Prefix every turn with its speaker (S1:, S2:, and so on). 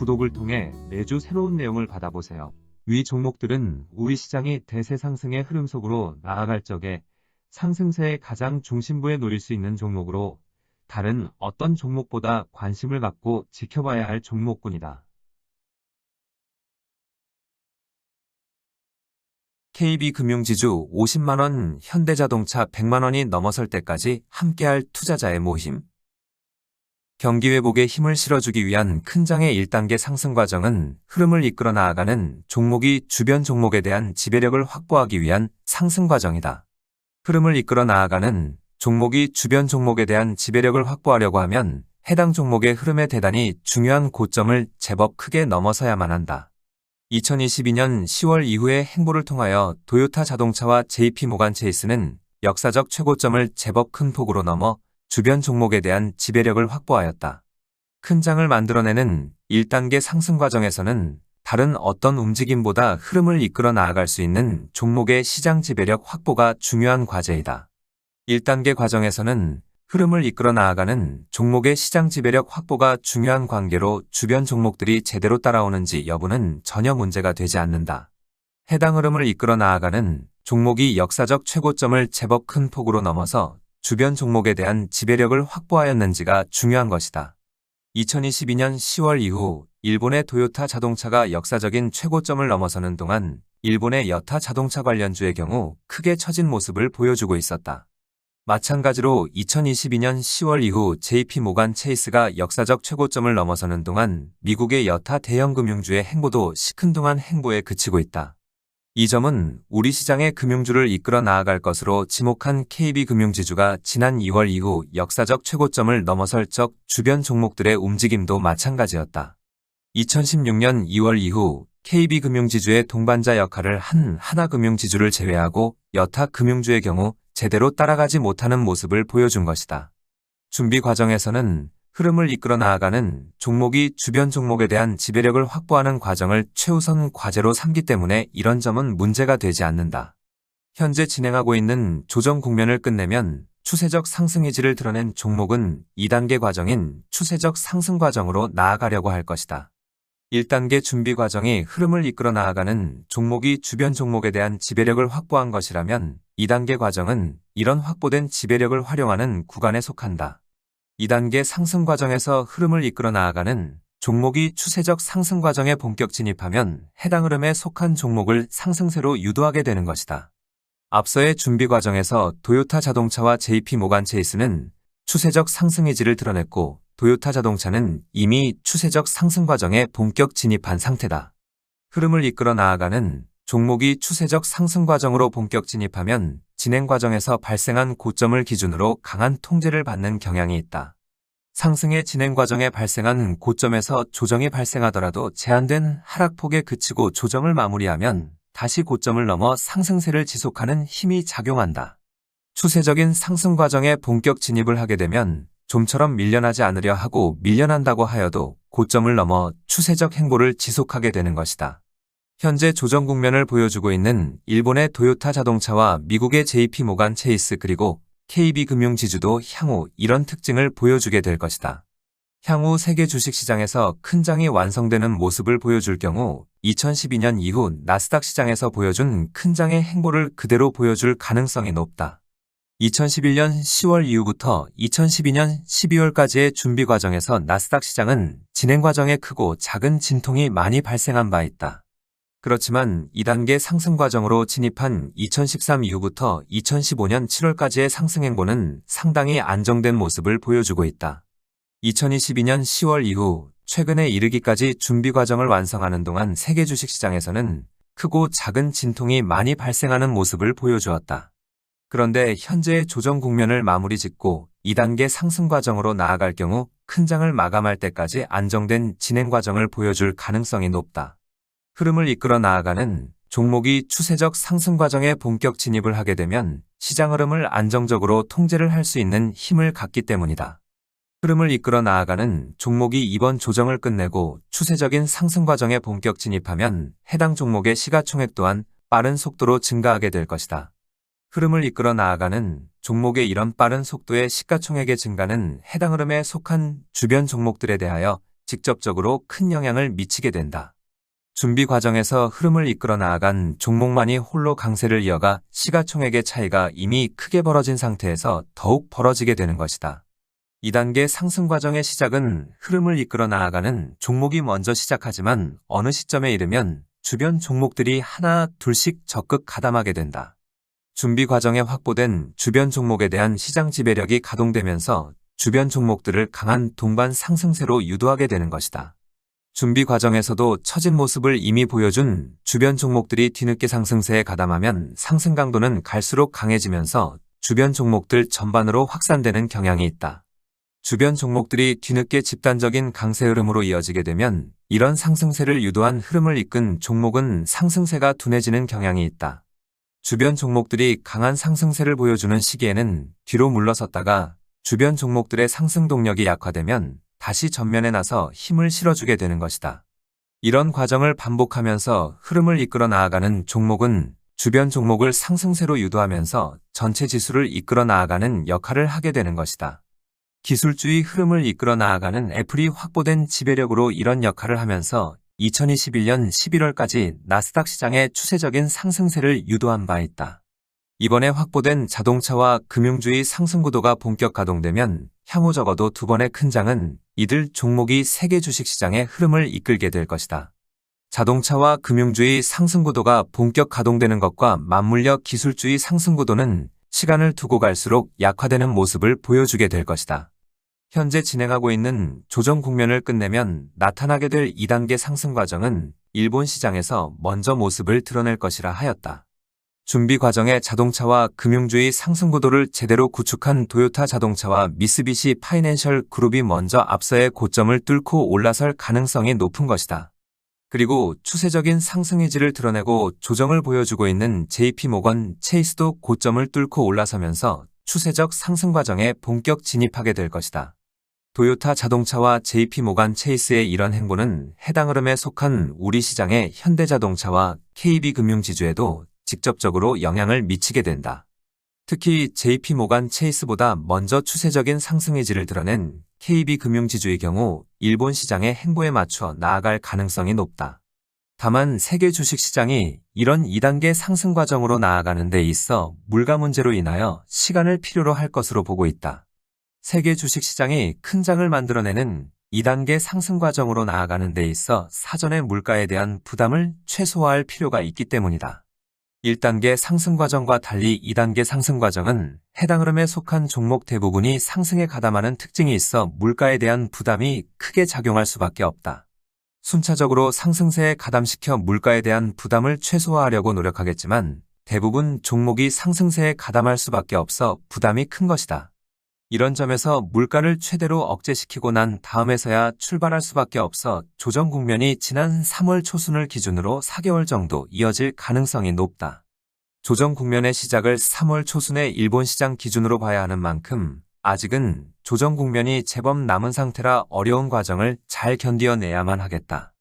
S1: 구독을 통해 매주 새로운 내용을 받아보세요. 위 종목들은 우리 시장이 대세 상승의 흐름 속으로 나아갈 적에 상승세의 가장 중심부에 놓일 수 있는 종목으로 다른 어떤 종목보다 관심을 갖고 지켜봐야 할 종목군이다. KB금융지주 50만원, 현대자동차 100만원이 넘어설 때까지 함께할 투자자의 모임. 경기 회복에 힘을 실어주기 위한 큰 장의 1단계 상승 과정은 흐름을 이끌어 나아가는 종목이 주변 종목에 대한 지배력을 확보하기 위한 상승 과정이다. 흐름을 이끌어 나아가는 종목이 주변 종목에 대한 지배력을 확보하려고 하면 해당 종목의 흐름에 대단히 중요한 고점을 제법 크게 넘어서야만 한다. 2022년 10월 이후의 행보를 통하여 도요타 자동차와 JP모간 체이스는 역사적 최고점을 제법 큰 폭으로 넘어 주변 종목에 대한 지배력을 확보하였다. 큰 장을 만들어내는 1단계 상승 과정에서는 다른 어떤 움직임보다 흐름을 이끌어 나아갈 수 있는 종목의 시장 지배력 확보가 중요한 과제이다. 1단계 과정에서는 흐름을 이끌어 나아가는 종목의 시장 지배력 확보가 중요한 관계로 주변 종목들이 제대로 따라오는지 여부는 전혀 문제가 되지 않는다. 해당 흐름을 이끌어 나아가는 종목이 역사적 최고점을 제법 큰 폭으로 넘어서 주변 종목에 대한 지배력을 확보하였는지가 중요한 것이다. 2022년 10월 이후 일본의 도요타 자동차가 역사적인 최고점을 넘어서는 동안 일본의 여타 자동차 관련주의 경우 크게 처진 모습을 보여주고 있었다. 마찬가지로 2022년 10월 이후 JP모간 체이스가 역사적 최고점을 넘어서는 동안 미국의 여타 대형 금융주의 행보도 시큰둥한 행보에 그치고 있다. 이 점은 우리 시장의 금융주를 이끌어 나아갈 것으로 지목한 KB금융지주가 지난 2월 이후 역사적 최고점을 넘어설 적 주변 종목들의 움직임도 마찬가지였다. 2016년 2월 이후 KB금융지주의 동반자 역할을 한 하나금융지주를 제외하고 여타 금융주의 경우 제대로 따라가지 못하는 모습을 보여준 것이다. 준비 과정에서는 흐름을 이끌어 나아가는 종목이 주변 종목에 대한 지배력을 확보하는 과정을 최우선 과제로 삼기 때문에 이런 점은 문제가 되지 않는다. 현재 진행하고 있는 조정 국면을 끝내면 추세적 상승 의지를 드러낸 종목은 2단계 과정인 추세적 상승 과정으로 나아가려고 할 것이다. 1단계 준비 과정이 흐름을 이끌어 나아가는 종목이 주변 종목에 대한 지배력을 확보한 것이라면 2단계 과정은 이런 확보된 지배력을 활용하는 구간에 속한다. 2단계 상승 과정에서 흐름을 이끌어 나아가는 종목이 추세적 상승 과정에 본격 진입하면 해당 흐름에 속한 종목을 상승세로 유도하게 되는 것이다. 앞서의 준비 과정에서 도요타 자동차와 JP모간 체이스는 추세적 상승 의지를 드러냈고 도요타 자동차는 이미 추세적 상승 과정에 본격 진입한 상태다. 흐름을 이끌어 나아가는 종목이 추세적 상승 과정으로 본격 진입하면 진행 과정에서 발생한 고점을 기준으로 강한 통제를 받는 경향이 있다. 상승의 진행 과정에 발생한 고점에서 조정이 발생하더라도 제한된 하락폭에 그치고 조정을 마무리하면 다시 고점을 넘어 상승세를 지속하는 힘이 작용한다. 추세적인 상승 과정에 본격 진입을 하게 되면 좀처럼 밀려나지 않으려 하고 밀려난다고 하여도 고점을 넘어 추세적 행보를 지속하게 되는 것이다. 현재 조정 국면을 보여주고 있는 일본의 도요타 자동차와 미국의 JP모간 체이스 그리고 KB금융지주도 향후 이런 특징을 보여주게 될 것이다. 향후 세계 주식시장에서 큰 장이 완성되는 모습을 보여줄 경우 2012년 이후 나스닥 시장에서 보여준 큰 장의 행보를 그대로 보여줄 가능성이 높다. 2011년 10월 이후부터 2012년 12월까지의 준비 과정에서 나스닥 시장은 진행 과정에 크고 작은 진통이 많이 발생한 바 있다. 그렇지만 2단계 상승 과정으로 진입한 2013 이후부터 2015년 7월까지의 상승 행보는 상당히 안정된 모습을 보여주고 있다. 2022년 10월 이후 최근에 이르기까지 준비 과정을 완성하는 동안 세계 주식시장에서는 크고 작은 진통이 많이 발생하는 모습을 보여주었다. 그런데 현재의 조정 국면을 마무리 짓고 2단계 상승 과정으로 나아갈 경우 큰 장을 마감할 때까지 안정된 진행 과정을 보여줄 가능성이 높다. 흐름을 이끌어 나아가는 종목이 추세적 상승 과정에 본격 진입을 하게 되면 시장 흐름을 안정적으로 통제를 할 수 있는 힘을 갖기 때문이다. 흐름을 이끌어 나아가는 종목이 이번 조정을 끝내고 추세적인 상승 과정에 본격 진입하면 해당 종목의 시가총액 또한 빠른 속도로 증가하게 될 것이다. 흐름을 이끌어 나아가는 종목의 이런 빠른 속도의 시가총액의 증가는 해당 흐름에 속한 주변 종목들에 대하여 직접적으로 큰 영향을 미치게 된다. 준비 과정에서 흐름을 이끌어 나아간 종목만이 홀로 강세를 이어가 시가총액의 차이가 이미 크게 벌어진 상태에서 더욱 벌어지게 되는 것이다. 2단계 상승 과정의 시작은 흐름을 이끌어 나아가는 종목이 먼저 시작하지만 어느 시점에 이르면 주변 종목들이 하나 둘씩 적극 가담하게 된다. 준비 과정에 확보된 주변 종목에 대한 시장 지배력이 가동되면서 주변 종목들을 강한 동반 상승세로 유도하게 되는 것이다. 준비 과정에서도 처진 모습을 이미 보여준 주변 종목들이 뒤늦게 상승세에 가담하면 상승 강도는 갈수록 강해지면서 주변 종목들 전반으로 확산되는 경향이 있다. 주변 종목들이 뒤늦게 집단적인 강세 흐름으로 이어지게 되면 이런 상승세를 유도한 흐름을 이끈 종목은 상승세가 둔해지는 경향이 있다. 주변 종목들이 강한 상승세를 보여주는 시기에는 뒤로 물러섰다가 주변 종목들의 상승 동력이 약화되면 다시 전면에 나서 힘을 실어주게 되는 것이다. 이런 과정을 반복하면서 흐름을 이끌어 나아가는 종목은 주변 종목을 상승세로 유도하면서 전체 지수를 이끌어 나아가는 역할을 하게 되는 것이다. 기술주의 흐름을 이끌어 나아가는 애플이 확보된 지배력으로 이런 역할을 하면서 2021년 11월까지 나스닥 시장의 추세적인 상승세를 유도한 바 있다. 이번에 확보된 자동차와 금융주의 상승 구도가 본격 가동되면 향후 적어도 2번의 큰 장은 이들 종목이 세계 주식시장의 흐름을 이끌게 될 것이다. 자동차와 금융주의 상승 구도가 본격 가동되는 것과 맞물려 기술주의 상승 구도는 시간을 두고 갈수록 약화되는 모습을 보여주게 될 것이다. 현재 진행하고 있는 조정 국면을 끝내면 나타나게 될 2단계 상승 과정은 일본 시장에서 먼저 모습을 드러낼 것이라 하였다. 준비 과정에 자동차와 금융주의 상승 구도를 제대로 구축한 도요타 자동차와 미쓰비시 파이낸셜 그룹이 먼저 앞서의 고점을 뚫고 올라설 가능성이 높은 것이다. 그리고 추세적인 상승 의지를 드러내고 조정을 보여주고 있는 JP모건 체이스도 고점을 뚫고 올라서면서 추세적 상승 과정에 본격 진입하게 될 것이다. 도요타 자동차와 JP모건 체이스의 이런 행보는 해당 흐름에 속한 우리 시장의 현대자동차와 KB금융지주에도 직접적으로 영향을 미치게 된다. 특히 JP모건 체이스보다 먼저 추세적인 상승 의지를 드러낸 KB금융지주의 경우 일본 시장의 행보에 맞춰 나아갈 가능성이 높다. 다만 세계 주식시장이 이런 2단계 상승 과정으로 나아가는 데 있어 물가 문제로 인하여 시간을 필요로 할 것으로 보고 있다. 세계 주식시장이 큰 장을 만들어내는 2단계 상승 과정으로 나아가는 데 있어 사전에 물가에 대한 부담을 최소화할 필요가 있기 때문이다. 1단계 상승 과정과 달리 2단계 상승 과정은 해당 흐름에 속한 종목 대부분이 상승에 가담하는 특징이 있어 물가에 대한 부담이 크게 작용할 수밖에 없다. 순차적으로 상승세에 가담시켜 물가에 대한 부담을 최소화하려고 노력하겠지만 대부분 종목이 상승세에 가담할 수밖에 없어 부담이 큰 것이다. 이런 점에서 물가를 최대로 억제시키고 난 다음에서야 출발할 수밖에 없어 조정 국면이 지난 3월 초순을 기준으로 4개월 정도 이어질 가능성이 높다. 조정 국면의 시작을 3월 초순의 일본 시장 기준으로 봐야 하는 만큼 아직은 조정 국면이 제법 남은 상태라 어려운 과정을 잘 견뎌내야만 하겠다.